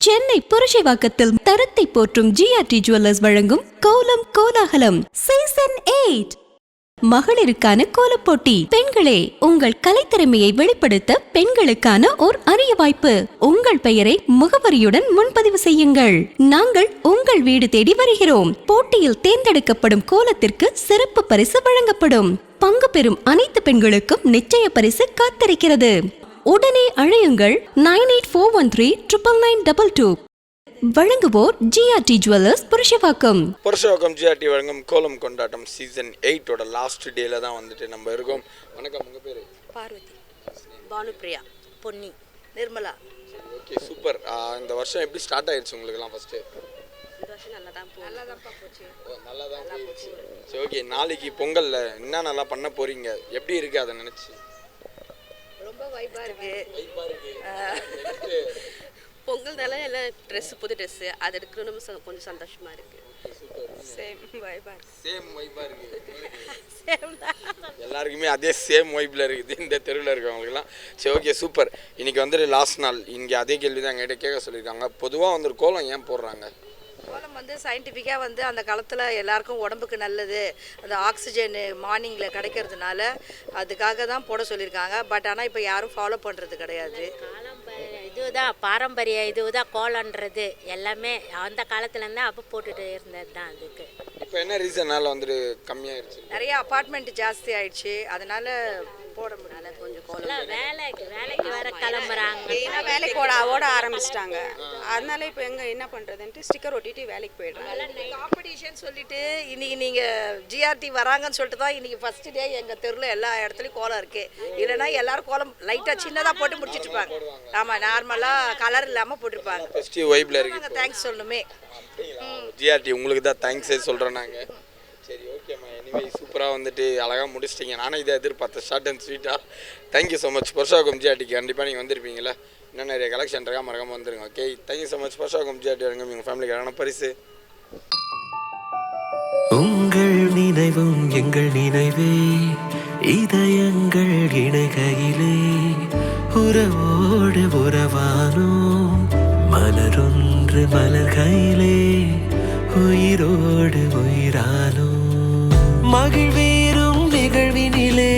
சென்னை புரசைவாக்கத்தில் தரத்தை போற்றும் GRT jewellers வழங்கும் கோலம் கோலாகலம் சீசன் 8 மகளிருக்கான கோலப்போட்டி. பெண்களே, உங்கள் கலைத்திறமையை வெளிப்படுத்த பெண்களுக்கான ஓர் அரிய வாய்ப்பு. உங்கள் பெயரை முகவரியுடன் முன்பதிவு செய்யுங்கள். நாங்கள் உங்கள் வீடு தேடி வருகிறோம். போட்டியில் தேர்ந்தெடுக்கப்படும் கோலத்திற்கு சிறப்பு பரிசு வழங்கப்படும். பங்கு பெறும் அனைத்து பெண்களுக்கும் நிச்சய பரிசு காத்திருக்கிறது. உடனே அழையுங்கள் 9841399922. வழங்குவோர் ஜிஆர்டி ஜுவல்லர்ஸ் புரசைவாக்கம். ஜிஆர்டி வழங்கும் கோலம் கொண்டாட்டம் சீசன் 8 லாஸ்ட் டேல தான் வந்துட்டு நம்ம இருக்கோம். வணக்கம், உங்க பேரு? பார்வதி, பானுப்ரியா, பொன்னி, நிர்மலா. Okay, super. இந்த வருஷம் எப்படி ஸ்டார்ட் ஆயிடுச்சு உங்களுக்குலாம்? ஃபர்ஸ்ட் இந்த வருஷம் நல்லா தான் போச்சு. சரி, ஓகே. நாளைக்கு பொங்கல்ல என்ன நல்லா பண்ண போறீங்க? எப்படி இருக்கு அதை நினைச்சு? ரொம்ப வைபா இருக்கு. பொங்கல்னால எல்லாம் ட்ரெஸ், புது ட்ரெஸ் அது எடுக்கணும்னு கொஞ்சம் சந்தோஷமா இருக்கு. சேம் வைபா இருக்கு. எல்லாருக்குமே அதே சேம் வைப்ல இருக்குது இந்த தெருவில் இருக்கவங்களுக்குலாம். சரி, ஓகே, சூப்பர். இன்னைக்கு வந்துட்டு லாஸ்ட் நாள். இங்கே அதே கேள்வி தான் எங்ககிட்ட கேட்க சொல்லியிருக்காங்க. பொதுவாக வந்து கோலம் ஏன் போடுறாங்க? கோலம் வந்து சயின்டிஃபிக்காக வந்து அந்த காலத்தில் எல்லாருக்கும் உடம்புக்கு நல்லது, அந்த ஆக்சிஜன் மார்னிங்கில் கிடைக்கிறதுனால அதுக்காக தான் போட சொல்லியிருக்காங்க. பட் ஆனால் இப்போ யாரும் ஃபாலோ பண்ணுறது கிடையாது. இதுதான் பாரம்பரிய, இதுதான் கோலன்றது எல்லாமே அந்த காலத்துலேருந்து அப்போ போட்டுட்டு இருந்தது தான். அதுக்கு இப்போ என்ன ரீசனால வந்துட்டு கம்மியாயிருச்சு? நிறைய அப்பார்ட்மெண்ட் ஜாஸ்தி ஆயிடுச்சு, அதனால போட முடியல. கொஞ்சம் கோலம் வேலைக்கு வர கிளம்புறாங்க, வேலைக்கு ஓட ஆரம்பிச்சிட்டாங்க. அதனால இப்போ என்ன பண்ணுறதுன்ட்டு ஸ்டிக்கர் ஒட்டிட்டு வேலைக்கு போயிடுறாங்க. காம்படிஷன் சொல்லிட்டு இன்னைக்கு நீங்கள் ஜிஆர்டி வராங்கன்னு சொல்லிட்டு தான் இன்னைக்கு ஃபர்ஸ்ட் டே எங்கள் தெருவில் எல்லா இடத்துலையும் கோலம் இருக்கு. இல்லைன்னா எல்லாரும் கோலம் லைட்டாக சின்னதாக போட்டு முடிச்சுட்டு இருப்பாங்க. ஆமாம், நார்மலாக கலர் இல்லாமல் போட்டிருப்பாங்க. ஃபெஸ்டிவ் வைப்ல இருக்கு. தேங்க்ஸ் சொல்லணுமே. ஜிஆர்டி உங்களுக்கு தான் தேங்க்ஸே சொல்கிறோம் நாங்கள். சரி, ஓகேம்மா. எனிவே சூப்பராக வந்துட்டு அழகாக முடிச்சிட்டிங்க. நானும் இதை எதிர்பார்த்தேன், ஷார்ட் அண்ட் ஸ்வீட்டாக. Thank you so much. புரசைவாக்கம் ஜிஆர்டிக்கு கண்டிப்பாக நீங்கள் வந்திருப்பீங்களா? இன்னும் நிறைய கலெக்ஷன் இருக்கா, மறக்காமல் வந்துருங்க. Okay, thank you so much. Purasaiwakkam GRT வழங்கும் எங்கள் ஃபேமிலிக்கு அழகான பரிசு. உங்கள் நினைவும் எங்கள் நினைவே, இதயங்கள் இணைகையிலே உறவோடு உறவானோம். மலரொன்று மலர்கையிலே உயிரோடு உயிரானோம். மகிழ்வேறும் நிகழ்வினிலே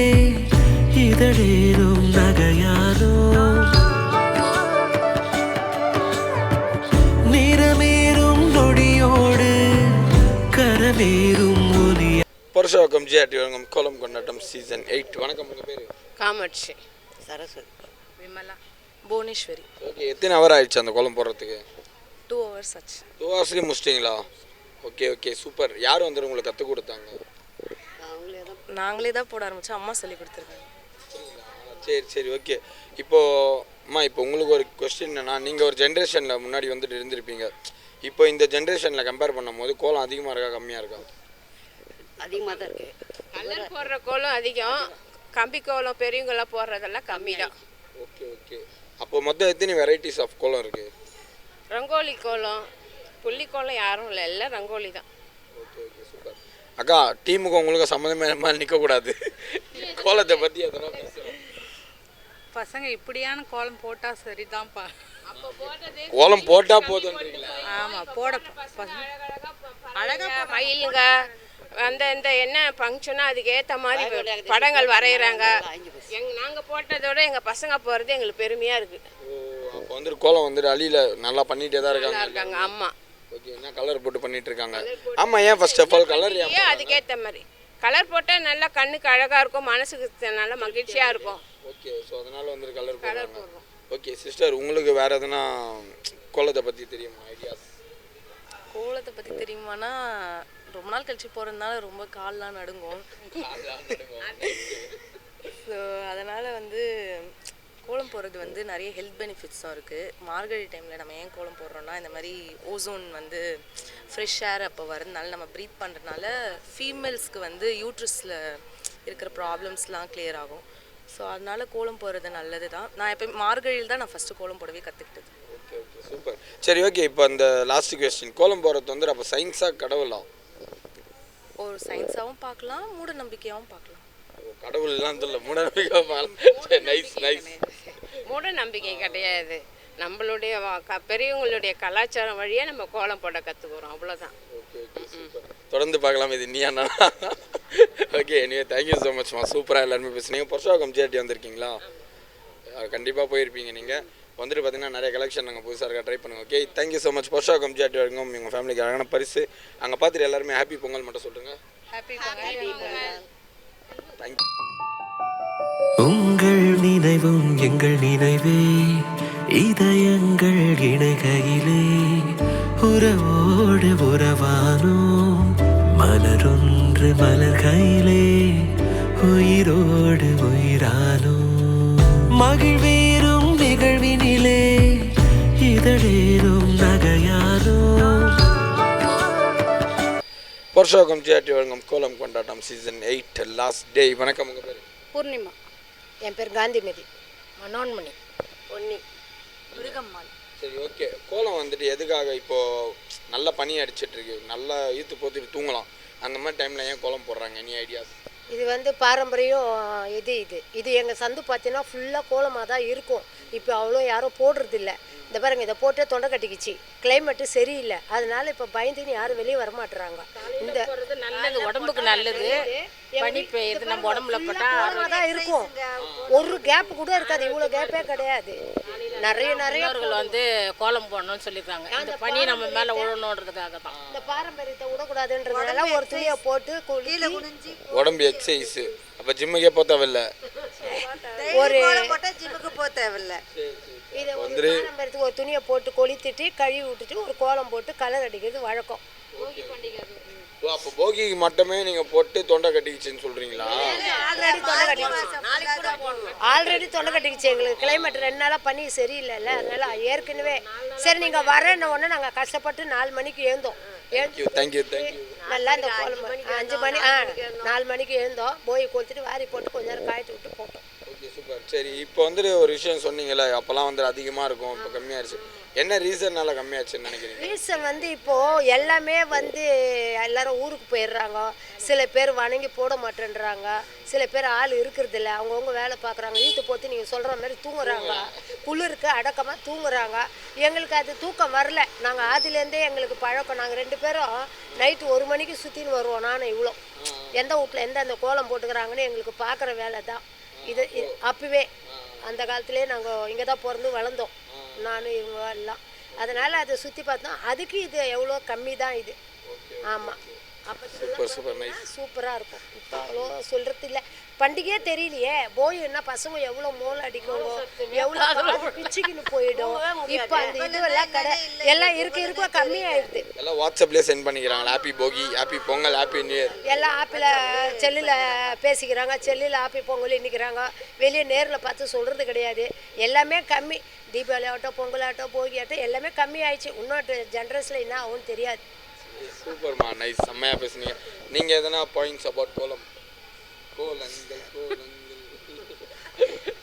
இதழேறும் நகையானோம். நிறமேறும் நொடியோடு கரமேறும் ஒலிய. புரசைவாக்கம் ஜிஆர்டி வழங்கும் கோலம் கொண்டாட்டம் சீசன் 8. வணக்கம், உங்கள் பேர்? காமாட்சி, சரஸ்வதி, விமலா, புவனேஸ்வரி. ஓகே, எத்தனை ஹவர் ஆயிடுச்சு அந்த கோலம் போடுறதுக்கு? 2 hours ஆச்சு. 2 ஹவர்ஸ்லேயே முடிச்சிட்டிங்களா? Okay, okay, super. யார் வந்து உங்களுக்கு கற்றுக் கொடுத்தாங்க? நாங்களே தான் போட ஆரம்பித்தோம், அம்மா சொல்லி கொடுத்துருக்காங்க. சரி சரி, ஓகே. இப்போது இப்போ உங்களுக்கு ஒரு கொஸ்டின் என்னன்னா, நீங்கள் ஒரு ஜென்ரேஷனில் முன்னாடி வந்துட்டு இருந்திருப்பீங்க. இப்போ இந்த ஜென்ரேஷனில் கம்பேர் பண்ணும்போது கோலம் அதிகமாக இருக்கா, கம்மியாக இருக்கா? அதிகமாக தான் இருக்குது. கலர் போடுற கோலம் அதிகம், கம்பி கோலம் பெரியவங்களாம் போடுறதெல்லாம் கம்மி தான். Okay okay. அப்போ மொத்தம் எத்தனை வெரைட்டிஸ் ஆஃப் கோலம் இருக்குது? ரங்கோலி கோலம், புள்ளி கோலம் யாரும் இல்லை, எல்லாம் ரங்கோலி தான். Okay okay, super. அக்கா, டீமுக்கு உங்களுக்கு சம்மந்தமே மாதிரி நிற்கக்கூடாது. கோலத்தை பற்றி எதனா பேசுகிறோம். பசங்க இப்படியான கோலம் போட்டால் சரிதான்ப்பா. கோலம் போட்டால் போதுன்றீங்களா? ஆமாம், போட அழகாக மயிலுங்க அந்த இந்த என்ன ஃபங்க்ஷனோ அதுக்கு ஏற்ற மாதிரி படங்கள் வரைகிறாங்க. நாங்கள் போட்டதோட எங்கள் பசங்க போகிறது எங்களுக்கு பெருமையாக இருக்குது. ஓ, அப்போ வந்துட்டு கோலம் வந்துட்டு அழியில் நல்லா பண்ணிகிட்டே தான் இருக்காங்க. ஆமாம். ஓகே, என்ன கலர் போட்டு பண்ணிட்டு இருக்காங்க? ஆமாம், ஏன் ஃபர்ஸ்ட் ஆஃப் ஆல் கலர் ஏன்? அதுக்கேற்ற மாதிரி கலர் போட்டால் நல்லா கண்ணுக்கு அழகாக இருக்கும், மனசுக்கு நல்லா மகிழ்ச்சியாக இருக்கும். ஓகே, ஸோ அதனால வந்துட்டு கலர் போடுறாங்க. ஓகே சிஸ்டர், உங்களுக்கு வேறு எதுனா கோலத்தை பற்றி தெரியுமா, ஐடியாஸ்? கோலத்தை பற்றி தெரியுமானா, ரொம்ப நாள் கழிச்சு போகிறதுனால ரொம்ப கால்லாம் நடுங்கும். ஸோ அதனால் வந்து கோலம் போடுறது வந்து நிறைய ஹெல்த் பெனிஃபிட்ஸும் இருக்குது. மார்கழி டைமில் நம்ம ஏன் கோலம் போடுறோன்னா, இந்த மாதிரி ஓசோன் வந்து ஃப்ரெஷ் ஏர் அப்போ வரதுனால நம்ம ப்ரீத் பண்ணுறதுனால ஃபீமேல்ஸ்க்கு வந்து யூட்ரஸில் இருக்கிற ப்ராப்ளம்ஸ்லாம் கிளியர் ஆகும். ஸோ அதனால கோலம் போடுறது நல்லது தான். நான் எப்போ மார்கழியில் தான் நான் ஃபஸ்ட்டு கோலம் போடவே கற்றுக்கிட்டது. Okay okay, super. சரி, ஓகே. இப்போ அந்த லாஸ்ட் கொஸ்டின், கோலம் போடுறது வந்து அப்போ சயின்ஸாக கடவுளா? ஒரு சயின்ஸாகவும் பார்க்கலாம், மூட நம்பிக்கையாகவும் பார்க்கலாம். கடவுள்லாம் சொல்ல, மூட நம்பிக்கை. Nice nice. மூட நம்பிக்கை கிடையாது, நம்மளுடைய பெரியவங்களுடைய கலாச்சாரம் வழியாக நம்ம கோலம் போட கற்றுக்குறோம், அவ்வளோதான். தொடர்ந்து பார்க்கலாம், இது நீ அண்ணா. ஓகே, எனிவே தேங்க்யூ ஸோ மச்மா, சூப்பராக எல்லாருமே பேசுனீங்க. புருஷவாக்கம் ஜிஆர்டி வந்திருக்கீங்களா? கண்டிப்பாக போயிருப்பீங்க நீங்கள். வந்துட்டு பார்த்தீங்கன்னா நிறைய கலெக்ஷன் நாங்கள் புதுசாக இருக்கா, ட்ரை பண்ணுங்கள். Okay, thank you so much. Purasawalkam GRT வரைக்கும் உங்கள் ஃபேமிலிக்கு அழகான பரிசு. அங்கே பார்த்துட்டு எல்லாருமே ஹாப்பி பொங்கல் மட்டும் சொல்லுங்கள். ஹாப்பி பொங்கல். தேங்க்யூ. உங்கள் நினைவும் எங்கள் நினைவே, இதயங்கள் இணைகையிலே உறவோடு உறவானோம். மலரொன்று மலர்கையிலே உயிரோடு உயிரானோம். மகிழ்வேறும் நிகழ்வினிலே இதழேறும் நகையானோம். புருஷவாக்கம் ஜிஆர்டி வழங்கும் கோலம் கொண்டாட்டம் சீசன் 8 லாஸ்ட் டே. வணக்கம், உங்கள் பேர்? பூர்ணிமா. என் பேர் காந்திமதி. மனோன்மணி. பொன்னி. முருகம்மாள். சரி, ஓகே. கோலம் வந்துட்டு எதுக்காக இப்போது நல்லா பனி அடிச்சிட்ருக்கு, நல்லா ஈத்து போத்துட்டு தூங்கலாம், அந்த மாதிரி டைமில் ஏன் கோலம் போடுறாங்க? Any ideas? இது வந்து பாரம்பரியம். இது எங்கள் சந்து பார்த்தீங்கன்னா ஃபுல்லாக கோலமாக தான் இருக்கும். இப்போ அவ்வளோ யாரும் போடுறதில்ல. இந்த பாருங்க, இதை போட்டே தொண்டை கட்டிக்கிச்சு. கிளைமேட்டு சரியில்லை, அதனால இப்போ பயந்துன்னு யாரும் வெளியே வரமாட்டுறாங்க. இந்த நல்லது, உடம்புக்கு நல்லது. பனி பெய்யுது, நம்ம உடம்புல கோலமாக தான் இருக்கும். ஒரு கேப் கூட இருக்காது, இவ்வளோ கேப்பே கிடையாது. நிறைய வந்து கோலம் போடணும்னு சொல்லியிருக்காங்க. இந்த பனி நம்ம மேலே விழணுன்றதுக்காக தான். இந்த பாரம்பரியத்தை விடக்கூடாதுன்றதுனால ஒரு துணியை போட்டு கீழே குனிஞ்சு உடம்பு எக்ஸசைஸ். அப்போ ஜிம்முக்கே போக தேவையில்லை, ஒரு ஜிம்முக்கு போக தேவையில்லை. இதை வந்து பாரம்பரியத்துக்கு ஒரு துணியை போட்டு கொளுத்திட்டு கழுவி விட்டுட்டு ஒரு கோலம் போட்டு கலர் அடிக்கிறது வழக்கம். அப்போ போகிக்கு மட்டுமே நீங்கள் போட்டு தொண்டை கட்டிக்கிச்சுன்னு சொல்கிறீங்களா? ஆல்ரெடி தொண்டை கட்டிக்கிச்சு. எங்களுக்கு கிளைமேட் 2 நாளாக பனி சரியில்லைல்ல, அதனால ஏற்கனவே சரி நீங்கள் வரேன்ன உடனே நாங்கள் கஷ்டப்பட்டு 4 மணிக்கு எழுந்தோம். தேங்க்யூ. நல்லா இந்த கோலம் 5 மணி 4 மணிக்கு எழுந்தோம். போய் கொளுத்துட்டு வாரி போட்டு கொஞ்ச நேரம் காய்ச்சி விட்டு போட்டோம். Okay, super. சரி, இப்போ வந்துட்டு ஒரு விஷயம் சொன்னீங்களே, அப்போல்லாம் வந்து அதிகமாக இருக்கும், இப்போ கம்மியாகிடுச்சு. என்ன ரீசன்னால கம்மியாச்சுன்னு நினைக்கிறீங்க? ரீசன் வந்து இப்போது எல்லாமே வந்து எல்லாரும் ஊருக்கு போயிடுறாங்க. சில பேர் வணங்கி போட மாட்டேன்றாங்க, சில பேர் ஆள் இருக்கிறதில்ல, அவங்கவுங்க வேலை பார்க்குறாங்க. ஈத்து போட்டு நீங்கள் சொல்கிற மாதிரி தூங்குறாங்க, குளிருக்கு அடக்கமாக தூங்குறாங்க. எங்களுக்கு அது தூக்கம் வரல. நாங்கள் ஆதிலேருந்தே எங்களுக்கு பழக்கம். நாங்கள் 2 பேரும் நைட்டு 1 மணிக்கு சுற்றின்னு வருவோம். நானும் இவ்வளோ எந்த வீட்டில் எந்த கோலம் போட்டுக்கிறாங்கன்னு எங்களுக்கு பார்க்குற வேலை தான் இது. அப்போவே அந்த காலத்துலேயே நாங்கள் இங்கே தான் பிறந்து வளர்ந்தோம், நானும் இவங்க எல்லாம். அதனால் அதை சுற்றி பார்த்தோம். அதுக்கு இது எவ்வளோ கம்மி தான் இது. ஆமாம், அப்போ சூப்பராக இருக்கும். இப்போ அவ்வளோ சொல்கிறது இல்லை. பண்டிகையே தெரியலையே. போயின்னா பசங்க எவ்வளோ மோளை அடிக்கும், எவ்வளோ பிச்சுக்கின்னு போயிடும். இப்போ அந்த இதுவெல்லாம் கடை எல்லாம் இருக்க கம்மியாயிடுது. எல்லாம் வாட்ஸ்அப்லேயே சென்ட் பண்ணிக்கிறாங்க. ஹாப்பி போகி, happy Pongal, happy new year. எல்லாம் ஆப்பில் செல்லில் பேசிக்கிறாங்க, செல்லில் ஹாப்பி பொங்கல் இன்னிக்கிறாங்க. வெளியே நேரில் பார்த்து சொல்கிறது கிடையாது. எல்லாமே கம்மி. தீபாவளி ஆகட்டும், பொங்கல் ஆகட்டும், போகி ஆகட்டும், எல்லாமே கம்மி ஆயிடுச்சு. இன்னொரு ஜென்ரேஷனில் என்ன ஆகும் தெரியாது. சூப்பர்மா, நைஸ், செம்மையாக பேசுனீங்க. நீங்கள் எதனா பாயிண்ட்ஸ் அபவுட் கோலங்கள்?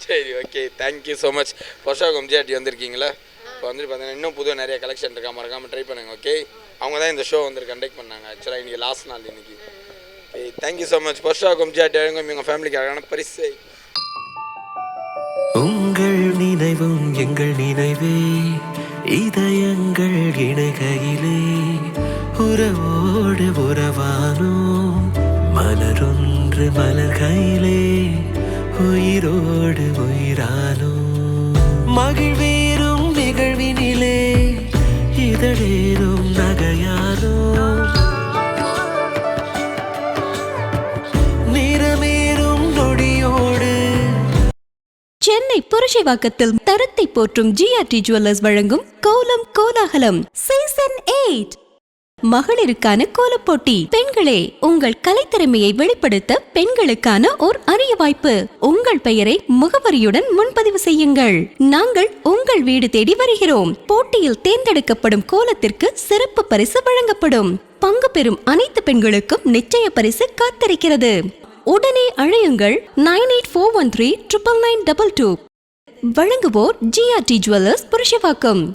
சரி, okay, thank you so much. Purasawalkam GRT வந்திருக்கீங்களா? இப்போ வந்துட்டு பார்த்தீங்கன்னா இன்னும் புது நிறைய கலெக்ஷன் இருக்கா, மறக்காமல் ட்ரை பண்ணுங்கள். ஓகே, அவங்க தான் இந்த ஷோ வந்து கண்டக்ட் பண்ணாங்க. ஆக்சுவலாக இன்றைக்கி லாஸ்ட் நாள் இன்னைக்கு. Okay, thank you so much. Purasawalkam GRT வழங்கும் எங்கள் ஃபேமிலிக்கு அழகான பரிசு. உங்கள் நினைவும் எங்கள் நினைவே, இதயங்கள் இணைகையிலே உறவோடு உறவானோம். மலரொன்று மலர்கையிலே உயிரோடு உயிரானோம். மகிழ்வேறும் நிகழ்வினிலே இதழேறும் நகையானோம். நிறமேறும் நொடியோடு சென்னை புரசைவாக்கத்தில் தரத்தை போற்றும் ஜிஆர்டி ஜுவல்லர்ஸ் வழங்கும் கோலம் கோலாகலம் சீசன் 8. மகளிருக்கான கோலப்போட்டி. பெண்களே, உங்கள் கலைத்திறமையை வெளிப்படுத்த பெண்களுக்கான ஓர் அரிய வாய்ப்பு. உங்கள் பெயரை முகவரியுடன் முன்பதிவு செய்யுங்கள். நாங்கள் உங்கள் வீடு தேடி வருகிறோம். போட்டியில் தேர்ந்தெடுக்கப்படும் கோலத்திற்கு சிறப்பு பரிசு வழங்கப்படும். பங்கு பெறும் அனைத்து பெண்களுக்கும் நிச்சய பரிசு காத்திருக்கிறது. உடனே அழையுங்கள் 9841399922. வழங்குவோர் ஜிஆர்டி ஜுவல்லர்ஸ் புரசைவாக்கம்.